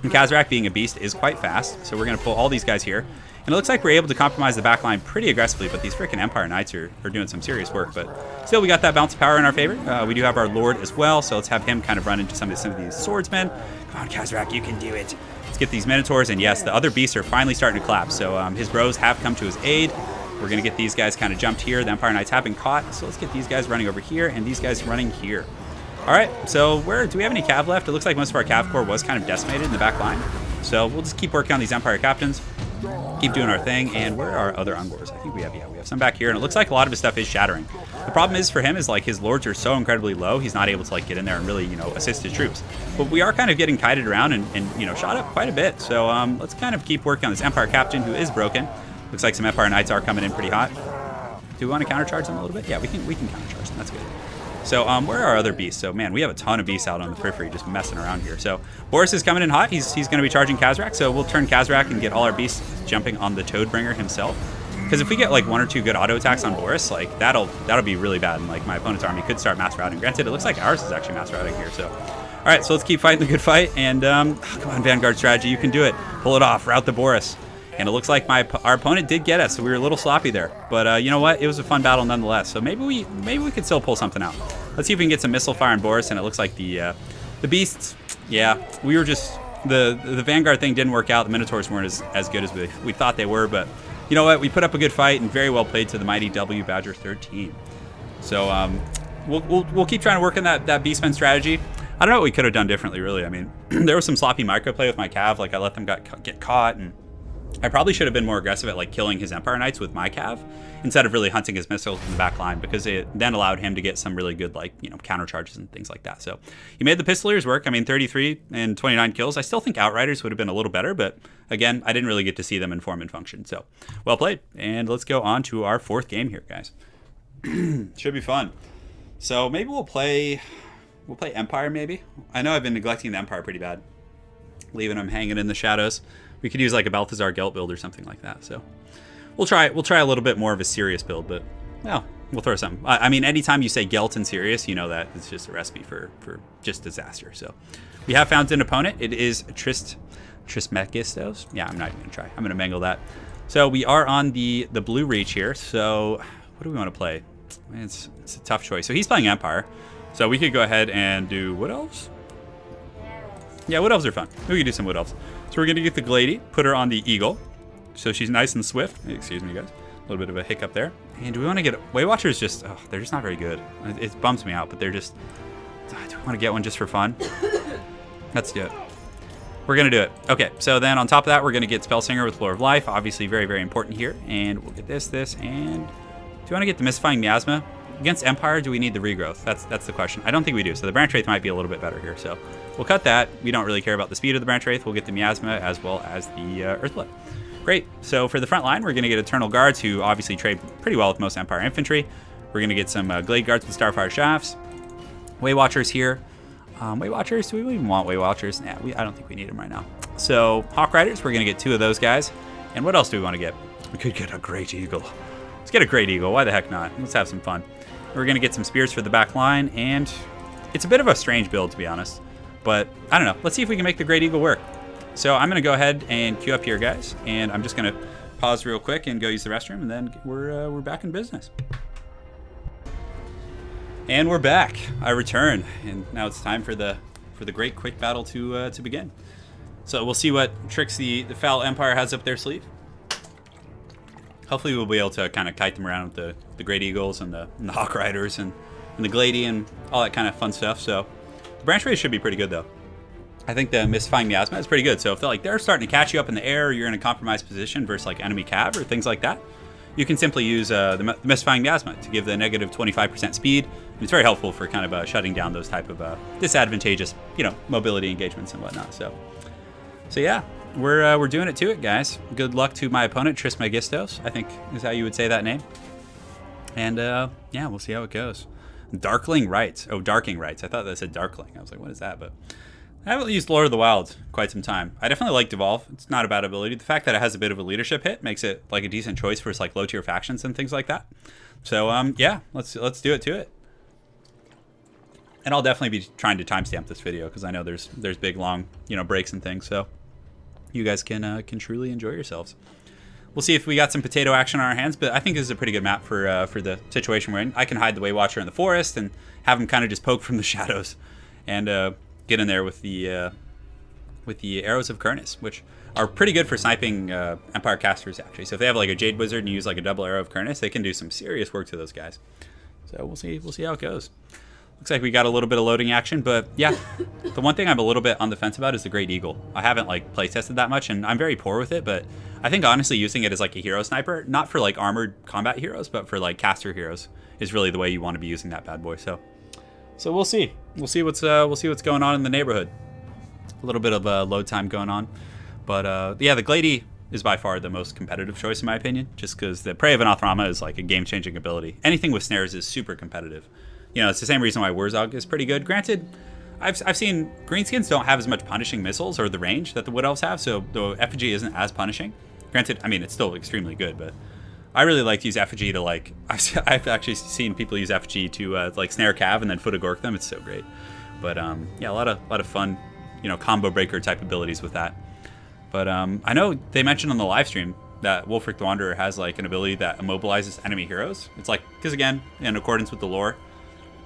And Khazrak, being a beast, is quite fast. So we're going to pull all these guys here. And it looks like we're able to compromise the back line pretty aggressively, but these freaking Empire Knights are doing some serious work. But still, we got that bounce of power in our favor. We do have our Lord as well, so let's have him kind of run into some of these swordsmen. Come on, Khazrak, you can do it. Let's get these Minotaurs, and yes, the other beasts are finally starting to collapse. So his bros have come to his aid. We're going to get these guys kind of jumped here. The Empire Knights have been caught, so let's get these guys running over here and these guys running here. All right, so do we have any cav left? It looks like most of our cav corps was kind of decimated in the back line. So we'll just keep working on these Empire captains, keep doing our thing. And where are our other Ungors? I think we have some back here, and it looks like a lot of his stuff is shattering. The problem is for him is like his lords are so incredibly low, he's not able to like get in there and really, assist his troops. But we are kind of getting kited around and shot up quite a bit. So let's kind of keep working on this Empire captain who is broken. Looks like some Empire Knights are coming in pretty hot. Do we want to countercharge them a little bit? Yeah, we can countercharge them. That's good. So where are our other beasts? So man, we have a ton of beasts out on the periphery just messing around here. So Boris is coming in hot. He's going to be charging Khazrak. So we'll turn Khazrak and get all our beasts jumping on the Toadbringer himself. Because if we get like 1 or 2 good auto attacks on Boris, like that'll be really bad. And like my opponent's army could start mass routing. Granted, it looks like ours is actually mass routing here. So all right, so let's keep fighting the good fight. And come on, Vanguard strategy, you can do it. Pull it off. Route the Boris. And it looks like our opponent did get us, so we were a little sloppy there. But you know what? It was a fun battle nonetheless. So maybe we could still pull something out. Let's see if we can get some missile fire on Boris. And it looks like the beasts. Yeah, we were just the Vanguard thing didn't work out. The Minotaurs weren't as good as we thought they were. But you know what? We put up a good fight and very well played to the mighty W Badger 13. So we'll keep trying to work on that Beastmen strategy. I don't know what we could have done differently, really. I mean, there was some sloppy microplay with my cav. Like I let them get caught, and I probably should have been more aggressive at like killing his Empire Knights with my cav instead of really hunting his missiles in the back line, because it then allowed him to get some really good counter charges and things like that. So he made the Pistoliers work. I mean, 33 and 29 kills. I still think Outriders would have been a little better, but again, I didn't really get to see them in form and function. So well played. And let's go on to our 4th game here, guys. Should be fun. So maybe we'll play Empire. Maybe I know I've been neglecting the Empire pretty bad, leaving them hanging in the shadows. We could use like a Balthazar Gelt build or something like that. So we'll try a little bit more of a serious build, but well, we'll throw something. I mean, anytime you say Gelt and serious, you know that it's just a recipe for just disaster. So we have found an opponent. It is Trismegistos. Yeah, I'm not even gonna try. I'm gonna mangle that. So we are on the blue reach here. So what do we want to play? It's a tough choice. So he's playing Empire. So we could go ahead and do Wood Elves. Yeah, Wood Elves are fun. We could do some Wood Elves. So we're going to get the Glady, put her on the Eagle, so she's nice and swift. Excuse me, guys. A little bit of a hiccup there. And do we want to get... Weight Watchers just... Oh, they're just not very good. It bums me out, but they're just... Do we want to get one just for fun? Let's do it. We're going to do it. Okay, so then on top of that, we're going to get Spellsinger with Lore of Life. Obviously very, very important here. And we'll get this, and... Do you want to get the Mystifying Miasma? Against Empire, do we need the regrowth? That's the question. I don't think we do. So the Branch Wraith might be a little bit better here. So we'll cut that. We don't really care about the speed of the Branch Wraith. We'll get the Miasma as well as the Earthblood. Great. So for the front line, we're going to get Eternal Guards, who obviously trade pretty well with most Empire infantry. We're going to get some Glade Guards with Starfire Shafts. Way Watchers here. Way Watchers? Do we even want Way Watchers? Nah, I don't think we need them right now. So Hawk Riders, we're going to get 2 of those guys. And what else do we want to get? We could get a Great Eagle. Let's get a Great Eagle. Why the heck not? Let's have some fun. We're going to get some Spears for the back line, and it's a bit of a strange build, to be honest. But I don't know. Let's see if we can make the Great Eagle work. So I'm going to go ahead and queue up here, guys, and I'm just going to pause real quick and go use the restroom, and then we're back in business. And we're back. I return, and now it's time for the great quick battle to begin. So we'll see what tricks the Foul Empire has up their sleeve. Hopefully we'll be able to kind of kite them around with the Great Eagles and the Hawk Riders and the Glady and all that kind of fun stuff. So the Branch Wraith should be pretty good, though. I think the Mystifying Miasma is pretty good. So if they're starting to catch you up in the air, or you're in a compromised position versus like enemy cav or things like that, you can simply use the Mystifying Miasma to give the negative 25% speed. And it's very helpful for kind of shutting down those type of disadvantageous, mobility engagements and whatnot. So yeah, we're doing it to it, guys. Good luck to my opponent, Trismegistos, I think is how you would say that name. And yeah, we'll see how it goes. Darkling Rites. Oh, Darking Rites. I thought that said Darkling. I was like, what is that? But I haven't used Lord of the Wilds quite some time. I definitely like Devolve. It's not a bad ability. The fact that it has a bit of a leadership hit makes it like a decent choice for like low tier factions and things like that. So yeah, let's do it to it. And I'll definitely be trying to timestamp this video because I know there's big long breaks and things. So you guys can truly enjoy yourselves. We'll see if we got some potato action on our hands, but I think this is a pretty good map for the situation we're in. I can hide the Waywatcher in the forest and have him kind of just poke from the shadows, and get in there with the arrows of Kurnus, which are pretty good for sniping Empire casters actually. So if they have like a Jade Wizard and you use like a double arrow of Kurnus, they can do some serious work to those guys. So we'll see how it goes. Looks like we got a little bit of loading action, but yeah, the one thing I'm a little bit on the fence about is the Great Eagle. I haven't like play tested that much, and I'm very poor with it, but I think honestly using it as like a hero sniper, not for like armored combat heroes, but for like caster heroes, is really the way you want to be using that bad boy. So we'll see. We'll see what's going on in the neighborhood. A little bit of load time going on, but yeah, the Glady is by far the most competitive choice in my opinion, just because the Prey of Anathrama is like a game-changing ability. Anything with snares is super competitive. It's the same reason why Wurzog is pretty good. Granted, I've seen Greenskins don't have as much punishing missiles or the range that the Wood Elves have, so the effigy isn't as punishing. Granted, I mean, it's still extremely good, but I really like to use effigy to like, I've actually seen people use effigy to like snare cav and then foot a gork them. It's so great. But yeah, a lot of fun, combo breaker type abilities with that. But I know they mentioned on the live stream that Wolfric the Wanderer has like an ability that immobilizes enemy heroes. It's like, because again, in accordance with the lore,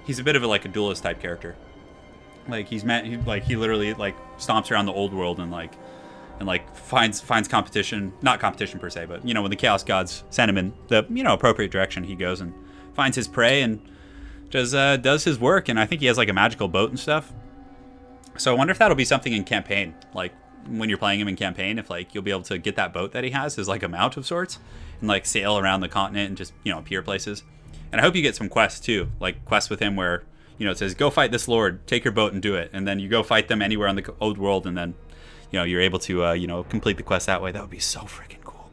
he's a bit of like a duelist type character. Like he literally like stomps around the old world and finds competition, not competition per se, but when the Chaos Gods send him in the appropriate direction, he goes and finds his prey and does his work. And I think he has like a magical boat and stuff. So I wonder if that'll be something in campaign, like when you're playing him in campaign, if like you'll be able to get that boat that he has as like a mount of sorts and like sail around the continent and just appear places. And I hope you get some quests too, like quests with him where, it says, go fight this lord, take your boat and do it. And then you go fight them anywhere on the old world and then, you're able to, complete the quest that way. That would be so freaking cool.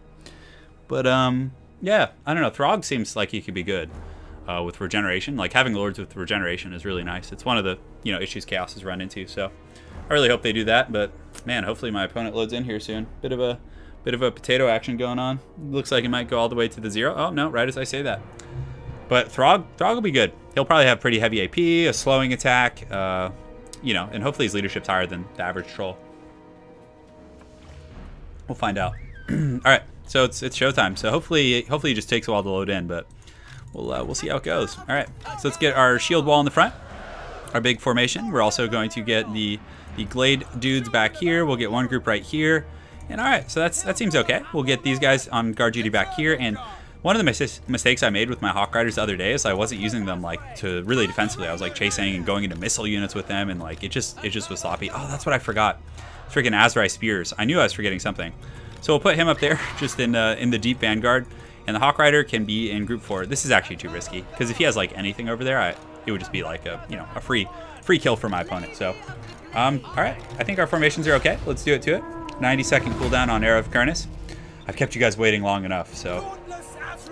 But, yeah, I don't know. Throg seems like he could be good with regeneration. Like having lords with regeneration is really nice. It's one of the, issues Chaos has run into. So I really hope they do that. But man, hopefully my opponent loads in here soon. Bit of a potato action going on. Looks like it might go all the way to the 0. Oh, no, right as I say that. But Throg will be good. He'll probably have pretty heavy AP, a slowing attack, and hopefully his leadership's higher than the average troll. We'll find out. All right, so it's showtime. So hopefully it just takes a while to load in, but we'll see how it goes. All right, so let's get our shield wall in the front, our big formation. We're also going to get the Glade dudes back here. We'll get one group right here, and all right, so that seems okay. We'll get these guys on guard duty back here, and one of the mistakes I made with my Hawk Riders the other day is I wasn't using them like to really defensively. I was like chasing and going into missile units with them, and like it just was sloppy. Oh, that's what I forgot. Freaking Azrai Spears. I knew I was forgetting something. So we'll put him up there just in the deep vanguard, and the Hawk Rider can be in group 4. This is actually too risky because if he has like anything over there, it would just be like a free kill for my opponent. So all right, I think our formations are okay. Let's do it to it. 90-second cooldown on Arrow of Kurnus. I've kept you guys waiting long enough, so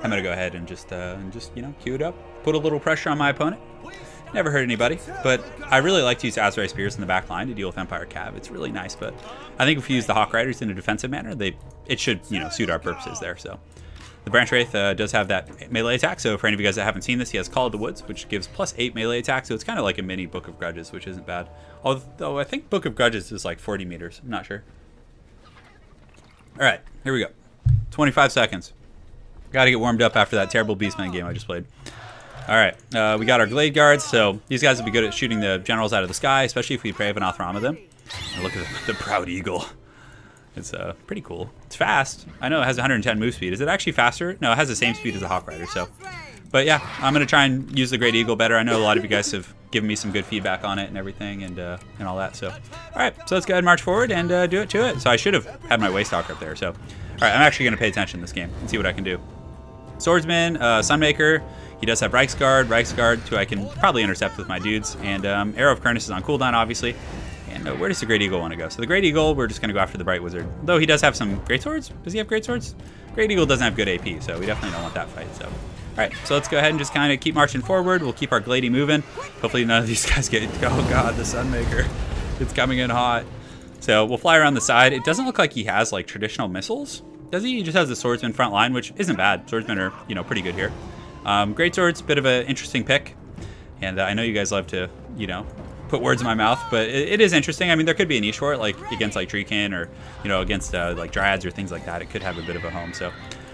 I'm gonna go ahead and just queue it up, put a little pressure on my opponent. Never hurt anybody, but I really like to use Azrai Spears in the back line to deal with Empire Cav. It's really nice, but I think if we use the Hawk Riders in a defensive manner, it should suit our purposes there. So the Branch Wraith does have that melee attack. So for any of you guys that haven't seen this, he has Call of the Woods, which gives +8 melee attack. So it's kind of like a mini Book of Grudges, which isn't bad. Although I think Book of Grudges is like 40 meters. I'm not sure. All right, here we go. 25 seconds. Got to get warmed up after that terrible Beastmen game I just played. All right, we got our Glade Guards, so these guys will be good at shooting the generals out of the sky, especially if we Prey of Anathrama them. And look at the proud eagle. It's pretty cool. It's fast. I know it has 110 move speed. Is it actually faster? No, it has the same speed as the Hawk Rider. So, but yeah, I'm gonna try and use the Great Eagle better. I know a lot of you guys have given me some good feedback on it and everything, and all that. So, all right, so let's go ahead and march forward and do it to it. So I should have had my Waystalker up there. So, all right, I'm actually gonna pay attention to this game and see what I can do. Swordsman, Sunmaker. He does have Reiksguard, who I can probably intercept with my dudes. And Arrow of Kernus is on cooldown, obviously. And where does the Great Eagle want to go? So the Great Eagle, we're just going to go after the Bright Wizard. Though he does have some Great Swords. Does he have Great Swords? Great Eagle doesn't have good AP, so we definitely don't want that fight. So, all right, so let's go ahead and just kind of keep marching forward. We'll keep our Glady moving. Hopefully none of these guys get... Oh, God, the Sunmaker. It's coming in hot. So we'll fly around the side. It doesn't look like he has, like, traditional missiles. Does he? He just has the Swordsman front line, which isn't bad. Swordsmen are, you know, pretty good here. Great Swords, bit of an interesting pick. And I know you guys love to, you know, put words in my mouth, but it is interesting. I mean, there could be a niche for it, like against like Treekin or, you know, against like Dryads or things like that. It could have a bit of a home. So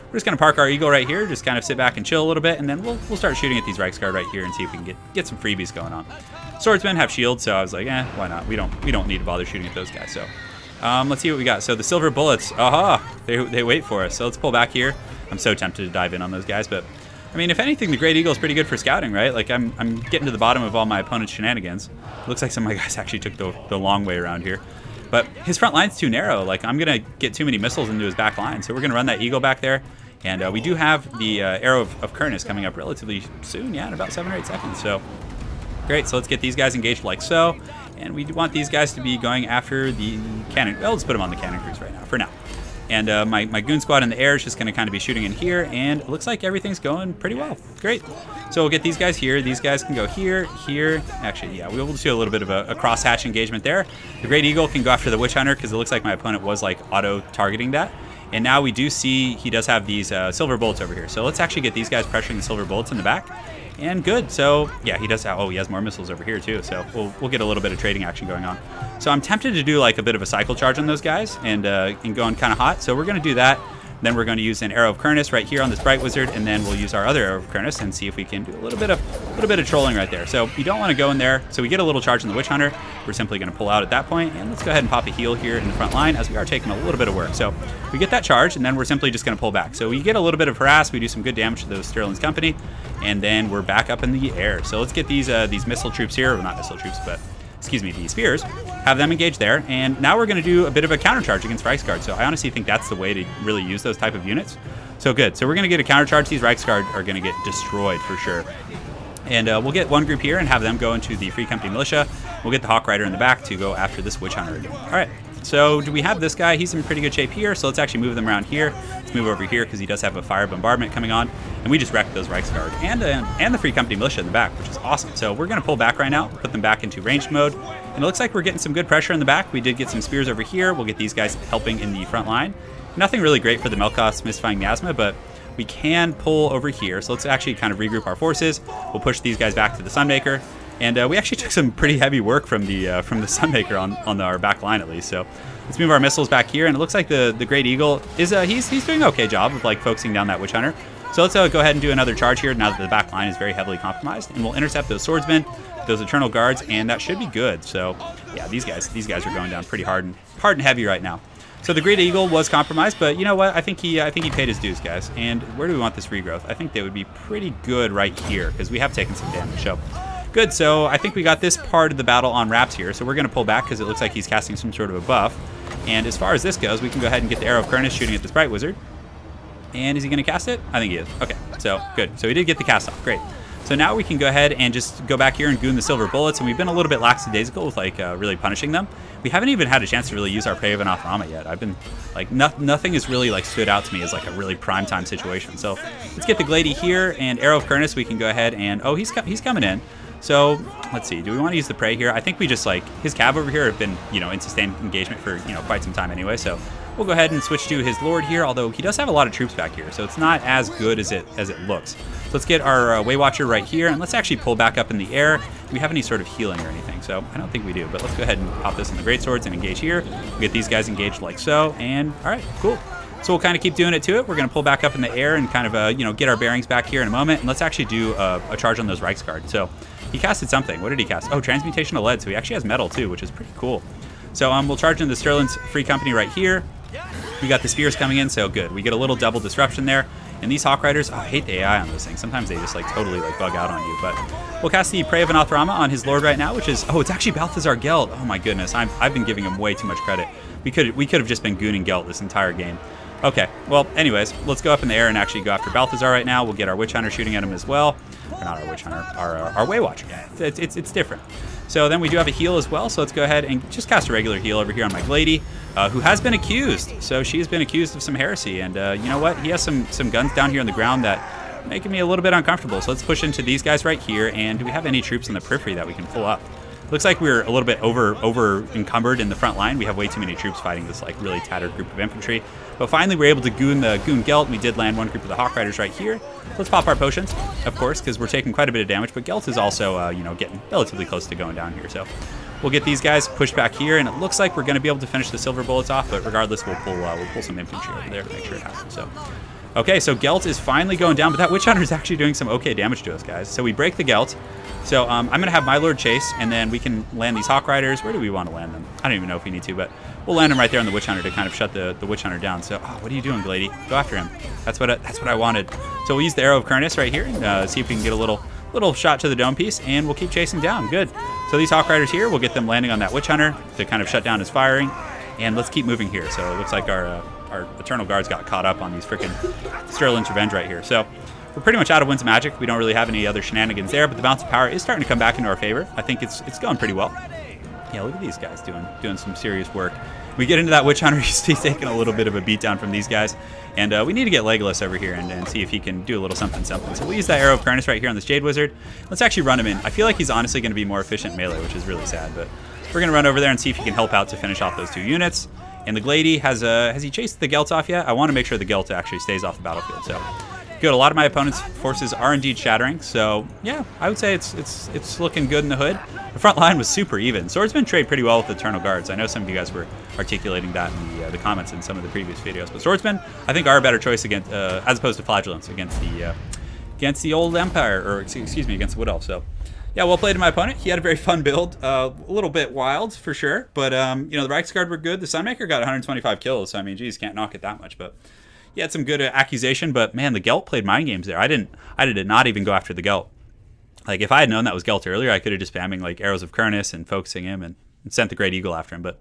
we're just going to park our Eagle right here, just kind of sit back and chill a little bit, and then we'll start shooting at these Reiksguard right here and see if we can get some freebies going on. Swordsmen have shields, so I was like, why not? We don't need to bother shooting at those guys. So let's see what we got. So the silver bullets, aha, they wait for us. So let's pull back here. I'm so tempted to dive in on those guys, but I mean, if anything, the Great Eagle is pretty good for scouting, right? Like, I'm getting to the bottom of all my opponent's shenanigans. Looks like some of my guys actually took the long way around here. But his front line's too narrow. Like, I'm going to get too many missiles into his back line. So we're going to run that Eagle back there. And we do have the Arrow of Kernus coming up relatively soon. Yeah, in about 7 or 8 seconds. So, great. So let's get these guys engaged like so. And we want these guys to be going after the cannon. Well, let's put them on the cannon crews right now, for now. And my Goon Squad in the air is just going to kind of be shooting in here, and it looks like everything's going pretty well. Great. So we'll get these guys here. These guys can go here, here. Actually, yeah, we'll just do a little bit of a crosshatch engagement there. The Great Eagle can go after the Witch Hunter because it looks like my opponent was like auto-targeting that. And now we do see he does have these silver bullets over here. So let's actually get these guys pressuring the silver bullets in the back. And good. So yeah, he does have, oh, he has more missiles over here too. So we'll get a little bit of trading action going on. So I'm tempted to do like a bit of a cycle charge on those guys and going kind of hot. So we're going to do that. Then we're going to use an Arrow of Kernus right here on this Bright Wizard, and then we'll use our other Arrow of Kernus and see if we can do a little bit of trolling right there. So you don't want to go in there. So we get a little charge on the Witch Hunter. We're simply going to pull out at that point, and let's go ahead and pop a heal here in the front line as we are taking a little bit of work. So we get that charge, and then we're simply just going to pull back. So we get a little bit of harass. We do some good damage to those Sterling's company, and then we're back up in the air. So let's get these missile troops here, well, not missile troops, but excuse me, the spears, have them engage there. And now we're going to do a bit of a countercharge against Reiksguard. So I honestly think that's the way to really use those type of units. So good. So we're going to get a countercharge. These Reiksguard are going to get destroyed for sure. And we'll get one group here and have them go into the Free Company Militia. We'll get the Hawk Rider in the back to go after this Witch Hunter again. All right. So do we have this guy? He's in pretty good shape here. So let's actually move them around here. Let's move over here because he does have a fire bombardment coming on. And we just wrecked those Reiksguard and the Free Company Militia in the back, which is awesome. So we're going to pull back right now, put them back into ranged mode. And it looks like we're getting some good pressure in the back. We did get some spears over here. We'll get these guys helping in the front line. Nothing really great for the Melkoth's Mystifying Miasma, but we can pull over here. So let's actually kind of regroup our forces. We'll push these guys back to the Sunmaker. And we actually took some pretty heavy work from the Sunmaker on our back line at least. So let's move our missiles back here. And it looks like the Great Eagle is he's doing an okay job of like focusing down that Witch Hunter. So let's go ahead and do another charge here now that the back line is very heavily compromised. And we'll intercept those Swordsmen, those Eternal Guards, and that should be good. So yeah, these guys are going down pretty hard and heavy right now. So the Great Eagle was compromised, but you know what? I think he paid his dues, guys. And where do we want this regrowth? I think they would be pretty good right here because we have taken some damage. So good. So I think we got this part of the battle on wraps here. So we're going to pull back because it looks like he's casting some sort of a buff. And as far as this goes, we can go ahead and get the Arrow of Kernus shooting at this Bright Wizard. And is he going to cast it? I think he is. Okay, so good. So he did get the cast off. Great. So now we can go ahead and just go back here and goon the silver bullets. And we've been a little bit lackadaisical with like really punishing them. We haven't even had a chance to really use our Prey of Anathema yet. I've been like nothing has really like stood out to me as like a really prime time situation. So let's get the Glady here and Arrow of Kernus. We can go ahead and he's coming in. So let's see. Do we want to use the Prey here? I think we just like his Cav over here have been in sustained engagement for quite some time anyway. So we'll go ahead and switch to his Lord here. Although he does have a lot of troops back here, so it's not as good as it looks. So let's get our Waywatcher right here, and let's actually pull back up in the air. Do we have any sort of healing or anything? So I don't think we do, but let's go ahead and pop this in the Greatswords and engage here. We'll get these guys engaged like so, and all right, cool. So we'll kind of keep doing it to it. We're going to pull back up in the air and kind of, get our bearings back here in a moment. And let's actually do a charge on those Reiksguard. So he casted something. What did he cast? Oh, Transmutation of Lead. So he actually has metal too, which is pretty cool. So we'll charge into the Sterling's Free Company right here. We got the spears coming in, so good. We get a little double disruption there. And these Hawk Riders, I hate the AI on those things. Sometimes they just like totally like bug out on you. But we'll cast the Prey of Anathema on his Lord right now, which is, it's actually Balthazar Gelt. Oh my goodness, I've been giving him way too much credit. We could have just been gooning Gelt this entire game. Okay, well, anyways, let's go up in the air and actually go after Balthazar right now. We'll get our Witch Hunter shooting at him as well. Or not our Witch Hunter, our Way Watcher. It's different. So then we do have a heal as well, so let's go ahead and just cast a regular heal over here on my Glady, who has been accused. So she's been accused of some heresy, and you know what? He has some guns down here on the ground that making me a little bit uncomfortable. So let's push into these guys right here, and do we have any troops in the periphery that we can pull up? Looks like we're a little bit over encumbered in the front line. We have way too many troops fighting this like really tattered group of infantry. But finally we're able to goon the Gelt. We did land one group of the Hawk Riders right here. Let's pop our potions, of course, because we're taking quite a bit of damage. But Gelt is also you know, getting relatively close to going down here. So we'll get these guys pushed back here, and it looks like we're going to be able to finish the silver bullets off. But regardless, we'll pull some infantry over there to make sure it happens. So. Okay, so Gelt is finally going down, but that Witch Hunter is actually doing some okay damage to us, guys. So we break the Gelt. So I'm going to have my Lord chase, and then we can land these Hawk Riders. Where do we want to land them? I don't even know if we need to, but we'll land them right there on the Witch Hunter to kind of shut the Witch Hunter down. So, what are you doing, Glady? Go after him. That's what I wanted. So we'll use the Arrow of Kernus right here, see if we can get a little shot to the dome piece, and we'll keep chasing down. Good. So these Hawk Riders here, we'll get them landing on that Witch Hunter to kind of shut down his firing, and let's keep moving here. So it looks like our Eternal Guards got caught up on these freaking Sterling's Revenge right here. So we're pretty much out of Winds of Magic. We don't really have any other shenanigans there, but the Bounce of Power is starting to come back into our favor. I think it's going pretty well. Yeah, look at these guys doing some serious work. We get into that Witch Hunter, he's taking a little bit of a beatdown from these guys. And we need to get Legolas over here and see if he can do a little something. So we'll use that Arrow of Kernus right here on this Jade Wizard. Let's actually run him in. I feel like he's honestly going to be more efficient melee, which is really sad. But we're going to run over there and see if he can help out to finish off those two units. And the Glady has he chased the Gelt off yet? I want to make sure the Gelt actually stays off the battlefield. So good. A lot of my opponent's forces are indeed shattering. So yeah, I would say it's looking good in the hood. The front line was super even. Swordsmen trade pretty well with the Eternal Guards. I know some of you guys were articulating that in the comments in some of the previous videos. But Swordsmen, I think, are a better choice against as opposed to Flagellants against the old Empire, or excuse me, against the Wood Elf. So. Yeah, well played to my opponent. He had a very fun build, a little bit wild for sure, but you know, the Reiksguard were good. The Sunmaker got 125 kills, so I mean, geez, can't knock it that much. But he had some good accusation. But man, the Gelt played mind games there. I did not even go after the Gelt. Like if I had known that was Gelt earlier, I could have just spamming like Arrows of Kernus and focusing him and sent the Great Eagle after him. But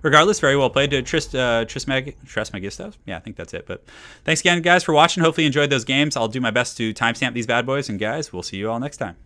regardless, very well played to Trismegistos. Yeah, I think that's it. But thanks again, guys, for watching. Hopefully you enjoyed those games. I'll do my best to timestamp these bad boys, and guys, we'll see you all next time.